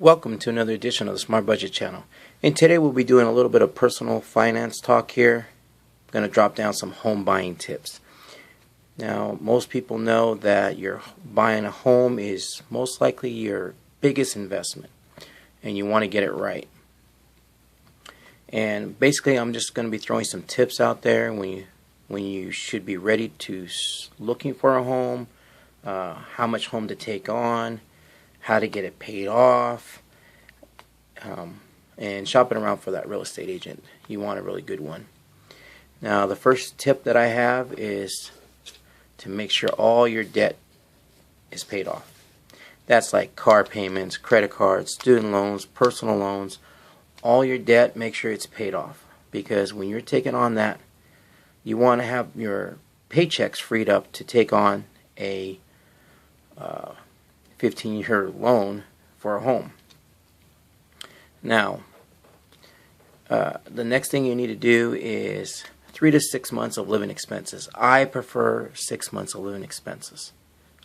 Welcome to another edition of the Smart Budget Channel. And today we'll be doing a little bit of personal finance talk here. I'm going to drop down some home buying tips. Now, most people know that you're buying a home is most likely your biggest investment, and you want to get it right. And basically, I'm just going to be throwing some tips out there when you should be ready to looking for a home, how much home to take on, how to get it paid off, and shopping around for that real estate agent. You want a really good one. Now, the first tip that I have is to make sure all your debt is paid off. That's like car payments, credit cards, student loans, personal loans. All your debt, make sure it's paid off. Because when you're taking on that, you want to have your paychecks freed up to take on a 15-year loan for a home. Now, the next thing you need to do is 3 to 6 months of living expenses. I prefer 6 months of living expenses.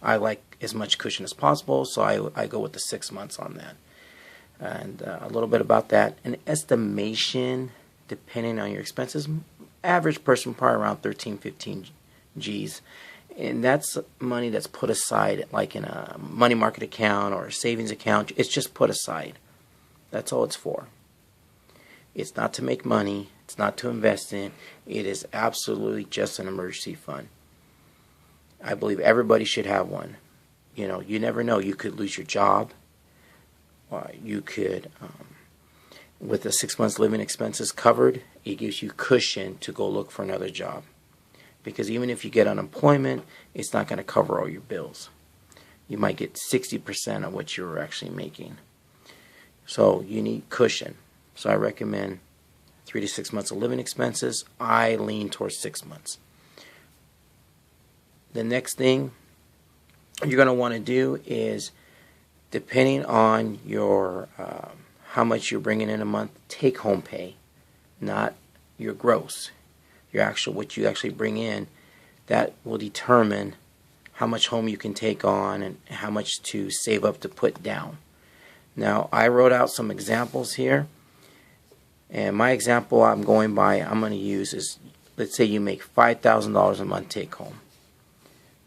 I like as much cushion as possible, so I go with the 6 months on that. And a little bit about that. An estimation, depending on your expenses, average person probably around 13-15 G's. And that's money that's put aside, like in a money market account or a savings account. It's just put aside. That's all it's for. It's not to make money. It's not to invest in. It is absolutely just an emergency fund. I believe everybody should have one. You know, you never know. You could lose your job. You could, with the 6 months living expenses covered, it gives you cushion to go look for another job. Because even if you get unemployment, it's not going to cover all your bills. You might get 60% of what you're actually making. So you need cushion. So I recommend 3 to 6 months of living expenses. I lean towards 6 months. The next thing you're going to want to do is, depending on your how much you're bringing in a month, take home pay, not your gross. Your actual, what you actually bring in, that will determine how much home you can take on and how much to save up to put down. Now, I wrote out some examples here, and my example I'm going to use is, let's say you make $5,000 a month take home.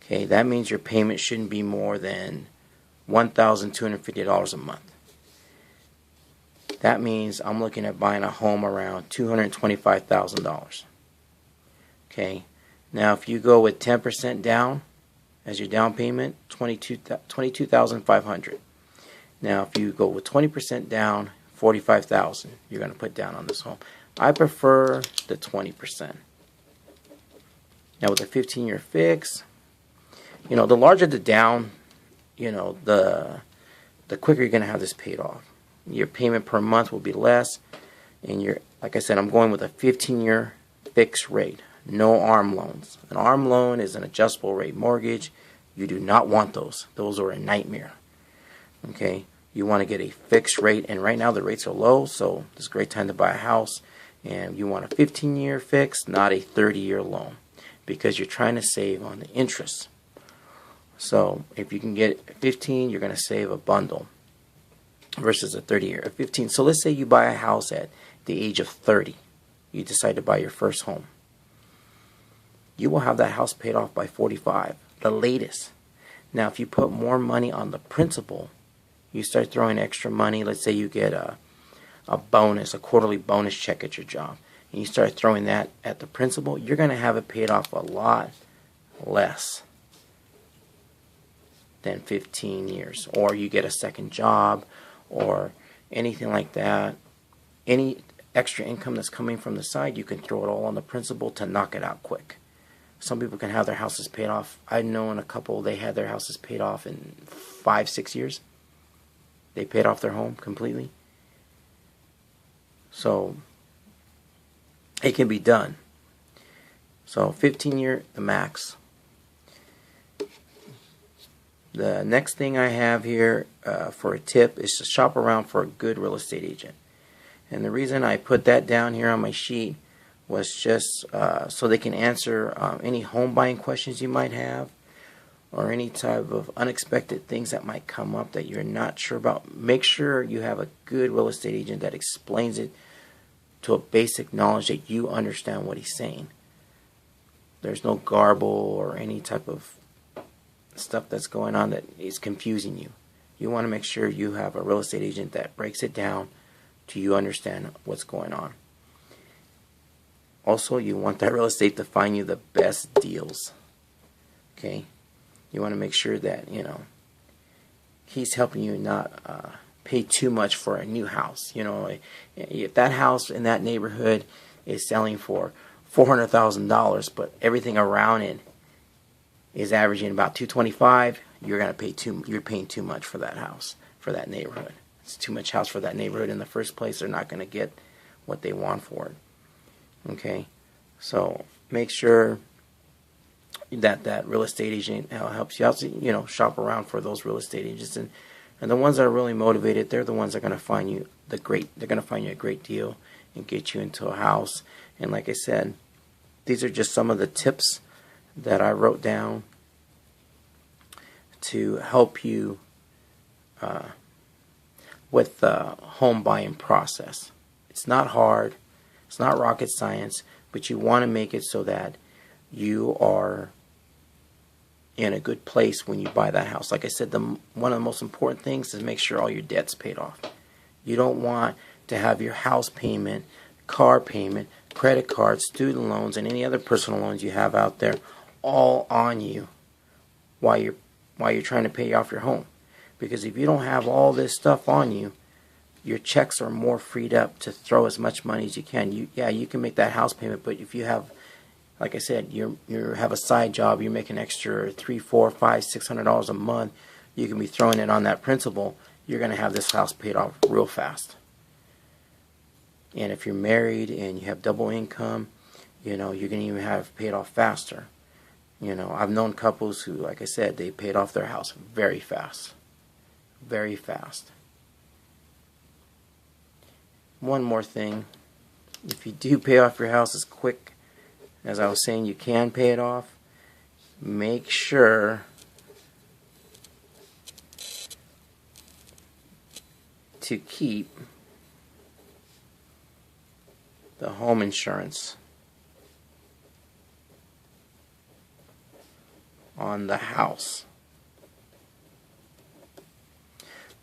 Okay, that means your payment shouldn't be more than $1,250 a month. That means I'm looking at buying a home around $225,000. Okay, now if you go with 10% down as your down payment, $22,500. Now if you go with 20% down, $45,000 you're going to put down on this home. I prefer the 20%. Now with a 15-year fix, you know, the larger the down, you know, the quicker you're going to have this paid off. Your payment per month will be less, and like I said, I'm going with a 15-year fixed rate. No ARM loans. An ARM loan is an adjustable rate mortgage. You do not want those. Those are a nightmare. Okay? You want to get a fixed rate, and right now the rates are low, so it's a great time to buy a house. And you want a 15-year fix, not a 30-year loan, because you're trying to save on the interest. So if you can get 15, you're going to save a bundle versus a 30-year. 15. So let's say you buy a house at the age of 30. You decide to buy your first home. You will have that house paid off by 45, the latest. Now, if you put more money on the principal, you start throwing extra money. Let's say you get a bonus, a quarterly bonus check at your job, and you start throwing that at the principal, you're going to have it paid off a lot less than 15 years. Or you get a second job or anything like that. Any extra income that's coming from the side, you can throw it all on the principal to knock it out quick. Some people can have their houses paid off. I've known a couple, they had their houses paid off in 5-6 years. They paid off their home completely. So it can be done. So 15-year, the max. The next thing I have here for a tip is to shop around for a good real estate agent. And the reason I put that down here on my sheet was just so they can answer any home buying questions you might have, or any type of unexpected things that might come up that you're not sure about, make sure you have a good real estate agent that explains it to a basic knowledge that you understand what he's saying. There's no garble or any type of stuff that's going on that is confusing you. You want to make sure you have a real estate agent that breaks it down to you understand what's going on. Also, you want that real estate to find you the best deals. Okay? You want to make sure that, he's helping you not pay too much for a new house. If that house in that neighborhood is selling for $400,000, but everything around it is averaging about $225,000, you're paying too much for that house, for that neighborhood. It's too much house for that neighborhood in the first place. They're not going to get what they want for it. Okay, so make sure that real estate agent helps you out. So, shop around for those real estate agents, and the ones that are really motivated, they're the ones that are going to find you they're going to find you a great deal and get you into a house. And like I said, these are just some of the tips that I wrote down to help you with the home buying process. It's not hard. It's not rocket science, but you want to make it so that you are in a good place when you buy that house. Like I said, one of the most important things is make sure all your debt's paid off. You don't want to have your house payment, car payment, credit cards, student loans, and any other personal loans you have out there all on you while you're trying to pay off your home. Because if you don't have all this stuff on you, your checks are more freed up to throw as much money as you can. You can make that house payment, but if you have, like I said, you have a side job, you're making extra $300, $400, $500, $600 a month, you can be throwing it on that principal. You're going to have this house paid off real fast. And if you're married and you have double income, you're going to even have paid off faster. I've known couples who, like I said, they paid off their house very fast. Very fast. One more thing. If you do pay off your house as quick as I was saying you can pay it off, make sure to keep the home insurance on the house.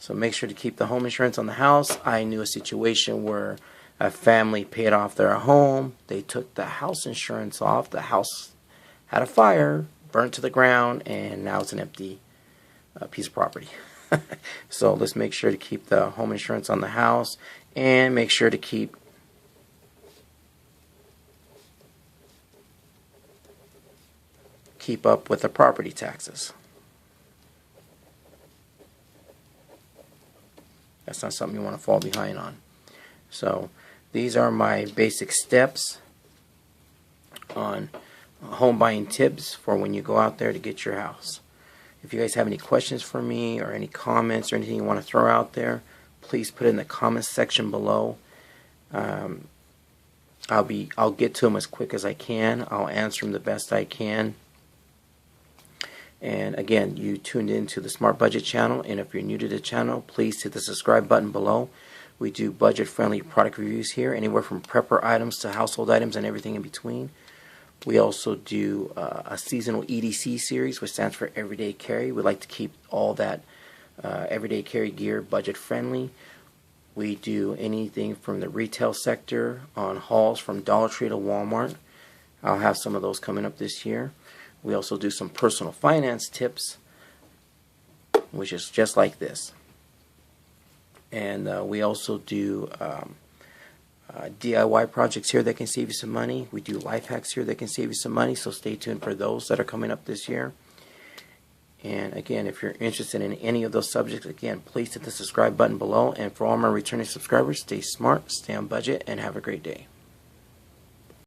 So make sure to keep the home insurance on the house. I knew a situation where a family paid off their home. They took the house insurance off. The house had a fire, burnt to the ground, and now it's an empty piece of property. So let's make sure to keep the home insurance on the house, and make sure to keep up with the property taxes. That's not something you want to fall behind on. So these are my basic steps on home buying tips for when you go out there to get your house. If you guys have any questions for me or any comments or anything you want to throw out there, please put it in the comments section below. I'll get to them as quick as I can. I'll answer them the best I can. And again, you tuned into the Smart Budget channel, and if you're new to the channel, please hit the subscribe button below. We do budget-friendly product reviews here, anywhere from prepper items to household items and everything in between. We also do a seasonal EDC series, which stands for Everyday Carry. We like to keep all that everyday carry gear budget-friendly. We do anything from the retail sector on hauls from Dollar Tree to Walmart. I'll have some of those coming up this year. We also do some personal finance tips, which is just like this. And we also do DIY projects here that can save you some money. We do life hacks here that can save you some money, so stay tuned for those that are coming up this year. And again, if you're interested in any of those subjects, again, please hit the subscribe button below. And for all my returning subscribers, stay smart, stay on budget, and have a great day.